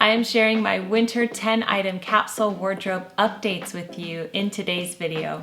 I am sharing my winter 10 item capsule wardrobe updates with you in today's video.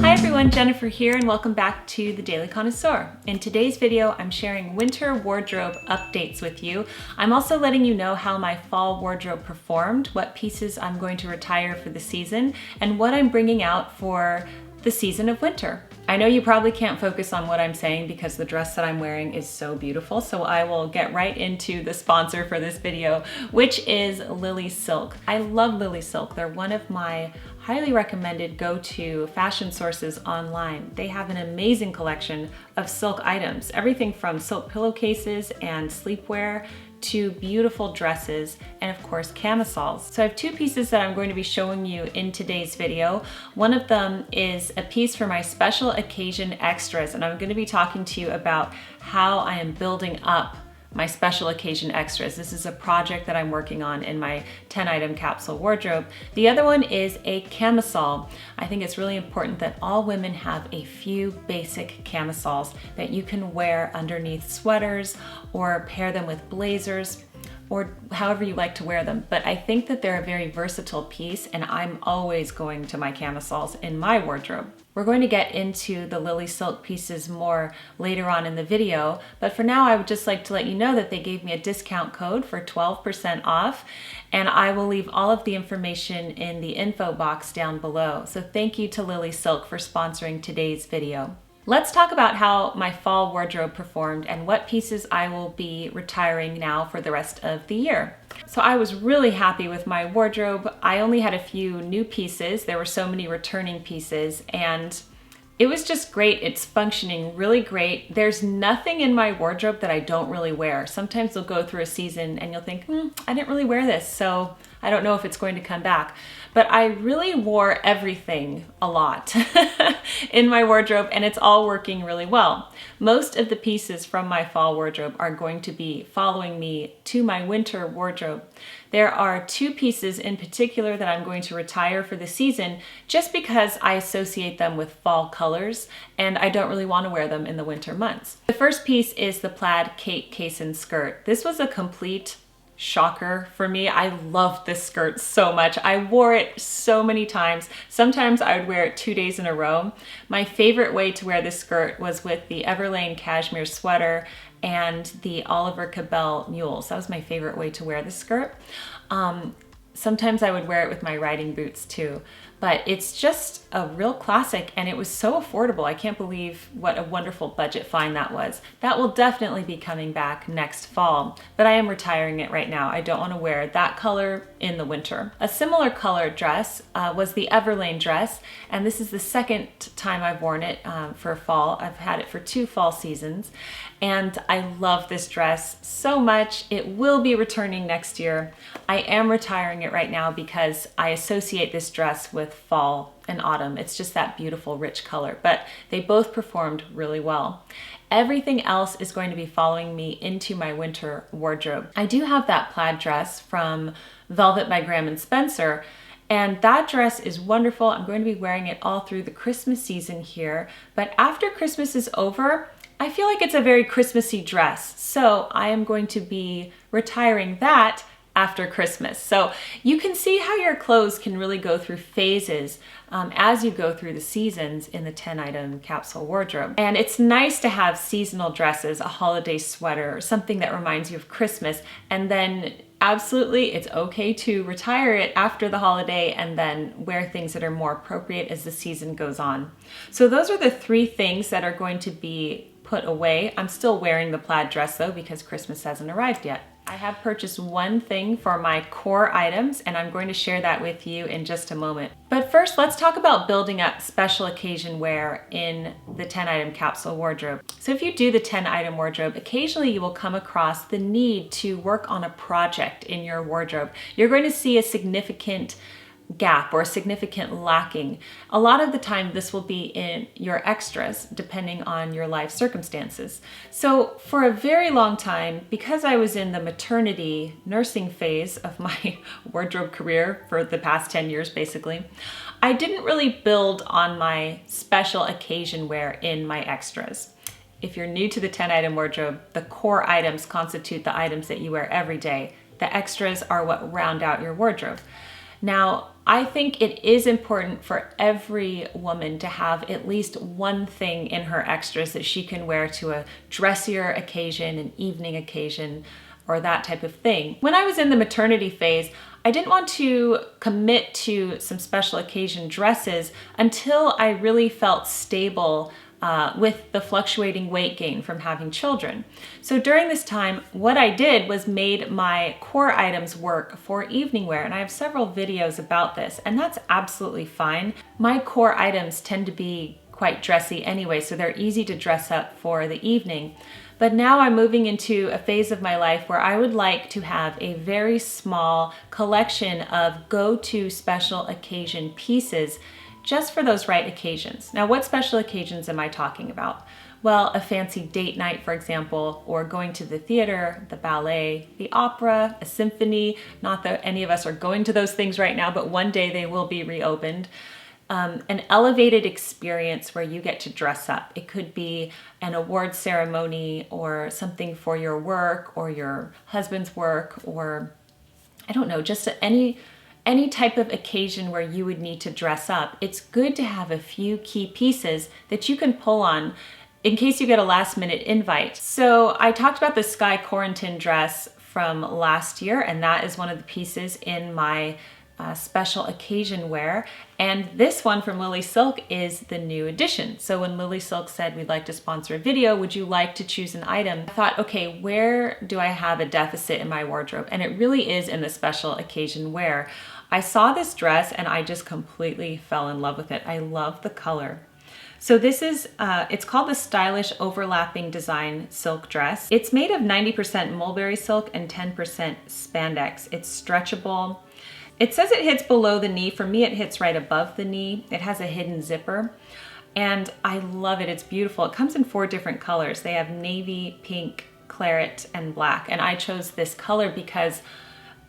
Hi everyone, Jennifer here and welcome back to the Daily Connoisseur. In today's video, I'm sharing winter wardrobe updates with you. I'm also letting you know how my fall wardrobe performed, what pieces I'm going to retire for the season, and what I'm bringing out for the season of winter. I know you probably can't focus on what I'm saying because the dress that I'm wearing is so beautiful, so I will get right into the sponsor for this video, which is Lilysilk. I love Lilysilk. They're one of my highly recommended go-to fashion sources online. They have an amazing collection of silk items, everything from silk pillowcases and sleepwear to beautiful dresses, and of course camisoles. So I have two pieces that I'm going to be showing you in today's video. One of them is a piece for my special occasion extras, and I'm going to be talking to you about how I am building up my special occasion extras. This is a project that I'm working on in my 10 item capsule wardrobe. The other one is a camisole. I think it's really important that all women have a few basic camisoles that you can wear underneath sweaters or pair them with blazers or however you like to wear them. But I think that they're a very versatile piece and I'm always going to my camisoles in my wardrobe. We're going to get into the Lilysilk pieces more later on in the video, but for now I would just like to let you know that they gave me a discount code for 12% off, and I will leave all of the information in the info box down below. So thank you to Lilysilk for sponsoring today's video. Let's talk about how my fall wardrobe performed and what pieces I will be retiring now for the rest of the year. So I was really happy with my wardrobe. I only had a few new pieces. There were so many returning pieces and it was just great. It's functioning really great. There's nothing in my wardrobe that I don't really wear. Sometimes you'll go through a season and you'll think, I didn't really wear this, so I don't know if it's going to come back. But I really wore everything a lot in my wardrobe and it's all working really well. Most of the pieces from my fall wardrobe are going to be following me to my winter wardrobe. There are two pieces in particular that I'm going to retire for the season just because I associate them with fall colors and I don't really want to wear them in the winter months. The first piece is the plaid cape caisson skirt. This was a complete shocker for me. I loved this skirt so much. I wore it so many times. Sometimes I would wear it 2 days in a row. My favorite way to wear this skirt was with the Everlane cashmere sweater and the Oliver Cabell mules. That was my favorite way to wear this skirt. Sometimes I would wear it with my riding boots too, but it's just a real classic and it was so affordable. I can't believe what a wonderful budget find that was. That will definitely be coming back next fall, but I am retiring it right now. I don't want to wear that color in the winter. A similar color dress was the Everlane dress, and this is the second time I've worn it for fall. I've had it for 2 fall seasons, and I love this dress so much. It will be returning next year. I am retiring it right now because I associate this dress with fall and autumn. It's just that beautiful rich color, but they both performed really well. Everything else is going to be following me into my winter wardrobe. I do have that plaid dress from Velvet by Graham & Spencer, and that dress is wonderful. I'm going to be wearing it all through the Christmas season here, but after Christmas is over, I feel like it's a very Christmassy dress, so I am going to be retiring that after Christmas. So you can see how your clothes can really go through phases as you go through the seasons in the 10 item capsule wardrobe. And it's nice to have seasonal dresses, a holiday sweater, or something that reminds you of Christmas, and then absolutely it's okay to retire it after the holiday and then wear things that are more appropriate as the season goes on. So those are the 3 things that are going to be put away. I'm still wearing the plaid dress though because Christmas hasn't arrived yet. I have purchased one thing for my core items and I'm going to share that with you in just a moment. But first, let's talk about building up special occasion wear in the 10 item capsule wardrobe. So if you do the 10 item wardrobe, occasionally you will come across the need to work on a project in your wardrobe. You're going to see a significant gap or significant lacking. A lot of the time this will be in your extras depending on your life circumstances. So for a very long time, because I was in the maternity nursing phase of my wardrobe career for the past 10 years basically, I didn't really build on my special occasion wear in my extras. if you're new to the 10 item wardrobe, the core items constitute the items that you wear every day. The extras are what round out your wardrobe. Now, I think it is important for every woman to have at least one thing in her extras that she can wear to a dressier occasion, an evening occasion, or that type of thing. When I was in the maternity phase, I didn't want to commit to some special occasion dresses until I really felt stable with the fluctuating weight gain from having children. So during this time, what I did was made my core items work for evening wear, and I have several videos about this, and that's absolutely fine. My core items tend to be quite dressy anyway, so they're easy to dress up for the evening. But now I'm moving into a phase of my life where I would like to have a very small collection of go-to special occasion pieces just for those right occasions. Now, what special occasions am I talking about? Well, a fancy date night, for example, or going to the theater, the ballet, the opera, a symphony. Not that any of us are going to those things right now, but one day they will be reopened. An elevated experience where you get to dress up. It could be an award ceremony or something for your work or your husband's work, or I don't know, just any type of occasion where you would need to dress up. It's good to have a few key pieces that you can pull on in case you get a last minute invite. So I talked about the Sky Corentin dress from last year, and that is one of the pieces in my special occasion wear. And this one from Lilysilk is the new addition. So when Lilysilk said we'd like to sponsor a video, would you like to choose an item? I thought, okay, where do I have a deficit in my wardrobe? And it really is in the special occasion wear. I saw this dress and I just completely fell in love with it. I love the color. So this is, it's called the Stylish Overlapping Design Silk Dress. It's made of 90% mulberry silk and 10% spandex. It's stretchable. It says it hits below the knee. For me, it hits right above the knee. It has a hidden zipper, and I love it. It's beautiful. It comes in 4 different colors. They have navy, pink, claret, and black, and I chose this color because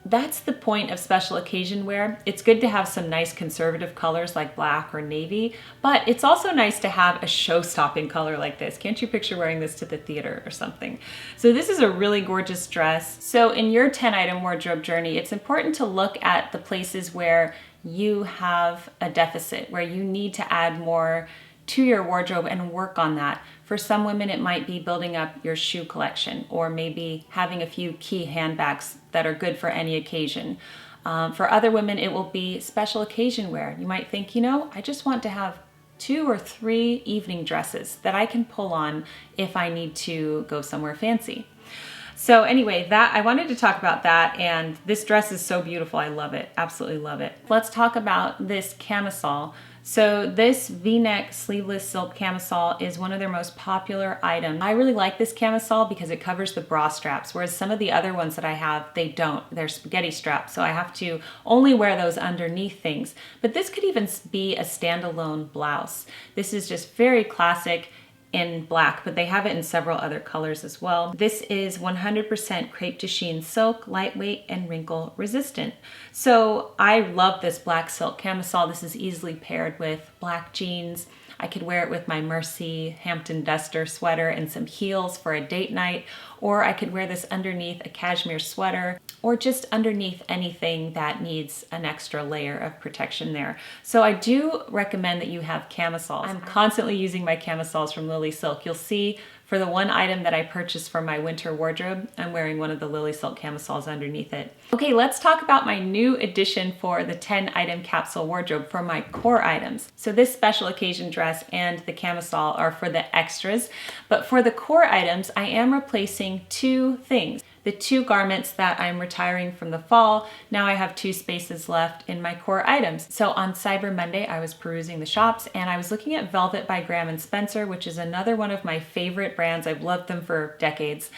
that's the point of special occasion wear. It's good to have some nice conservative colors like black or navy, but it's also nice to have a show-stopping color like this. Can't you picture wearing this to the theater or something? So this is a really gorgeous dress. So in your 10-item wardrobe journey, it's important to look at the places where you have a deficit, where you need to add more to your wardrobe and work on that. For some women, it might be building up your shoe collection, or maybe having a few key handbags that are good for any occasion. For other women, it will be special occasion wear. You might think, you know, I just want to have 2 or 3 evening dresses that I can pull on if I need to go somewhere fancy. So anyway, I wanted to talk about that, and this dress is so beautiful. I love it, absolutely love it. Let's talk about this camisole. So this V-neck sleeveless silk camisole is one of their most popular items. I really like this camisole because it covers the bra straps, whereas some of the other ones that I have, they don't. They're spaghetti straps, so I have to only wear those underneath things. But this could even be a standalone blouse. This is just very classic in black, but they have it in several other colors as well. This is 100% crepe de chine silk, lightweight and wrinkle resistant. So I love this black silk camisole. This is easily paired with black jeans. I could wear it with my Mercy Hampton Duster sweater and some heels for a date night, or I could wear this underneath a cashmere sweater, or just underneath anything that needs an extra layer of protection there. So I do recommend that you have camisoles. I'm constantly using my camisoles from Lilysilk. You'll see for the one item that I purchased for my winter wardrobe, I'm wearing one of the Lilysilk camisoles underneath it. Okay, let's talk about my new addition for the 10-item capsule wardrobe for my core items. So this special occasion dress and the camisole are for the extras, but for the core items, I am replacing 2 things. The 2 garments that I'm retiring from the fall, now I have 2 spaces left in my core items. So on Cyber Monday, I was perusing the shops and I was looking at Velvet by Graham & Spencer, which is another one of my favorite brands. I've loved them for decades.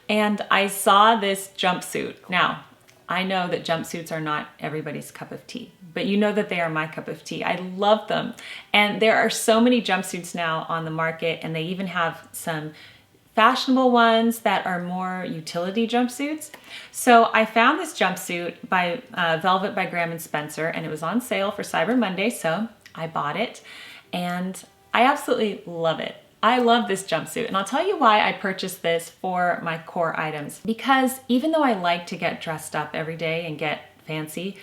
And I saw this jumpsuit. Now, I know that jumpsuits are not everybody's cup of tea, but you know that they are my cup of tea. I love them. And there are so many jumpsuits now on the market, and they even have some fashionable ones that are more utility jumpsuits. So I found this jumpsuit by Velvet by Graham & Spencer, and it was on sale for Cyber Monday, so I bought it, and I absolutely love it. I love this jumpsuit, and I'll tell you why I purchased this for my core items. Because even though I like to get dressed up every day and get fancy,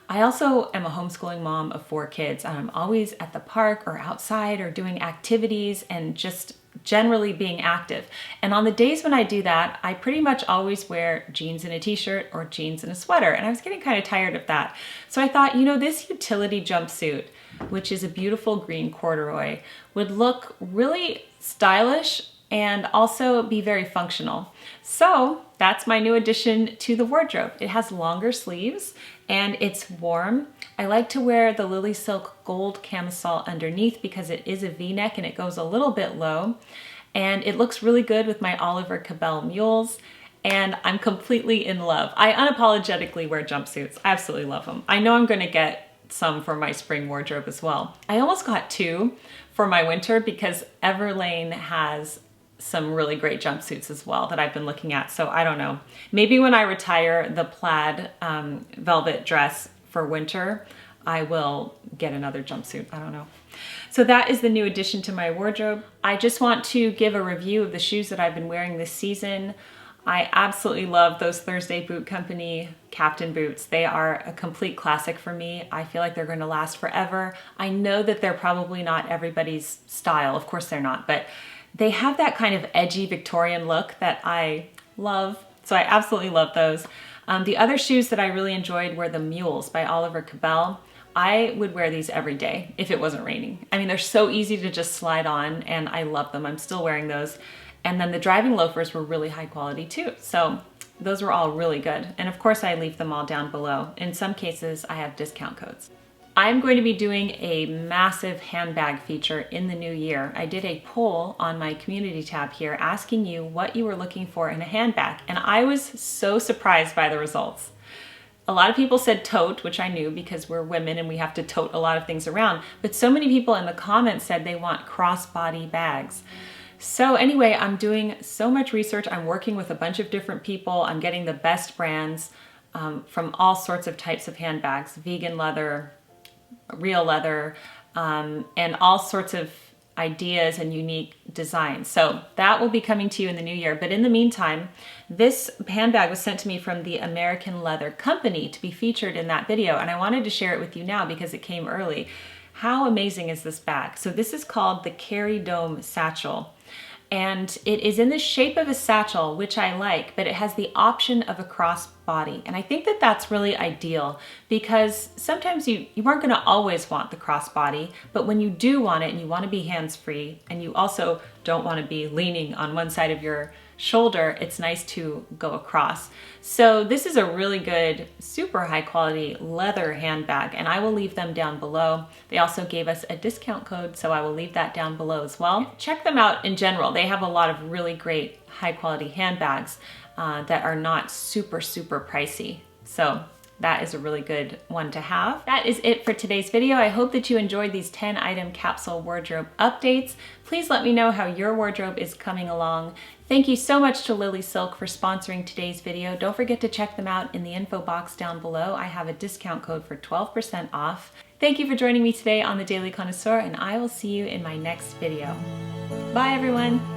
I also am a homeschooling mom of 4 kids, and I'm always at the park or outside or doing activities and just generally being active. And on the days when I do that, I pretty much always wear jeans and a t-shirt or jeans and a sweater, and I was getting kind of tired of that. So I thought, you know, this utility jumpsuit, which is a beautiful green corduroy, would look really stylish and also be very functional. So that's my new addition to the wardrobe. It has longer sleeves and it's warm. I like to wear the Lilysilk gold camisole underneath because it is a V-neck and it goes a little bit low. And it looks really good with my Oliver Cabell mules. And I'm completely in love. I unapologetically wear jumpsuits. I absolutely love them. I know I'm gonna get some for my spring wardrobe as well. I almost got 2 for my winter because Everlane has some really great jumpsuits as well that I've been looking at. So I don't know. Maybe when I retire the plaid velvet dress for winter, I will get another jumpsuit. I don't know. So that is the new addition to my wardrobe. I just want to give a review of the shoes that I've been wearing this season. I absolutely love those Thursday Boot Company Captain boots. They are a complete classic for me. I feel like they're going to last forever. I know that they're probably not everybody's style. Of course they're not, but they have that kind of edgy Victorian look that I love. So I absolutely love those. The other shoes that I really enjoyed were the Mules by Oliver Cabell. I would wear these every day if it wasn't raining. I mean, they're so easy to just slide on and I love them. I'm still wearing those. And then the driving loafers were really high quality too. So those were all really good. And of course I leave them all down below. In some cases I have discount codes. I'm going to be doing a massive handbag feature in the new year. I did a poll on my community tab here asking you what you were looking for in a handbag. And I was so surprised by the results. A lot of people said tote, which I knew because we're women and we have to tote a lot of things around. But so many people in the comments said they want crossbody bags. So anyway, I'm doing so much research. I'm working with a bunch of different people. I'm getting the best brands from all sorts of types of handbags, vegan leather, real leather, and all sorts of ideas and unique designs. So that will be coming to you in the new year. But in the meantime, this handbag was sent to me from the American Leather Company to be featured in that video. And I wanted to share it with you now because it came early. How amazing is this bag? So this is called the Carry Dome Satchel. And it is in the shape of a satchel, which I like, but it has the option of a crossbody. And I think that that's really ideal because sometimes you aren't gonna always want the crossbody, but when you do want it and you wanna be hands-free and you also don't wanna be leaning on one side of your shoulder, it's nice to go across. So this is a really good, super high quality leather handbag, and I will leave them down below. They also gave us a discount code, so I will leave that down below as well. Check them out in general. They have a lot of really great high quality handbags that are not super pricey. So that is a really good one to have. That is it for today's video. I hope that you enjoyed these 10 item capsule wardrobe updates. Please let me know how your wardrobe is coming along. Thank you so much to Lilysilk for sponsoring today's video. Don't forget to check them out in the info box down below. I have a discount code for 12% off. Thank you for joining me today on The Daily Connoisseur, and I will see you in my next video. Bye everyone.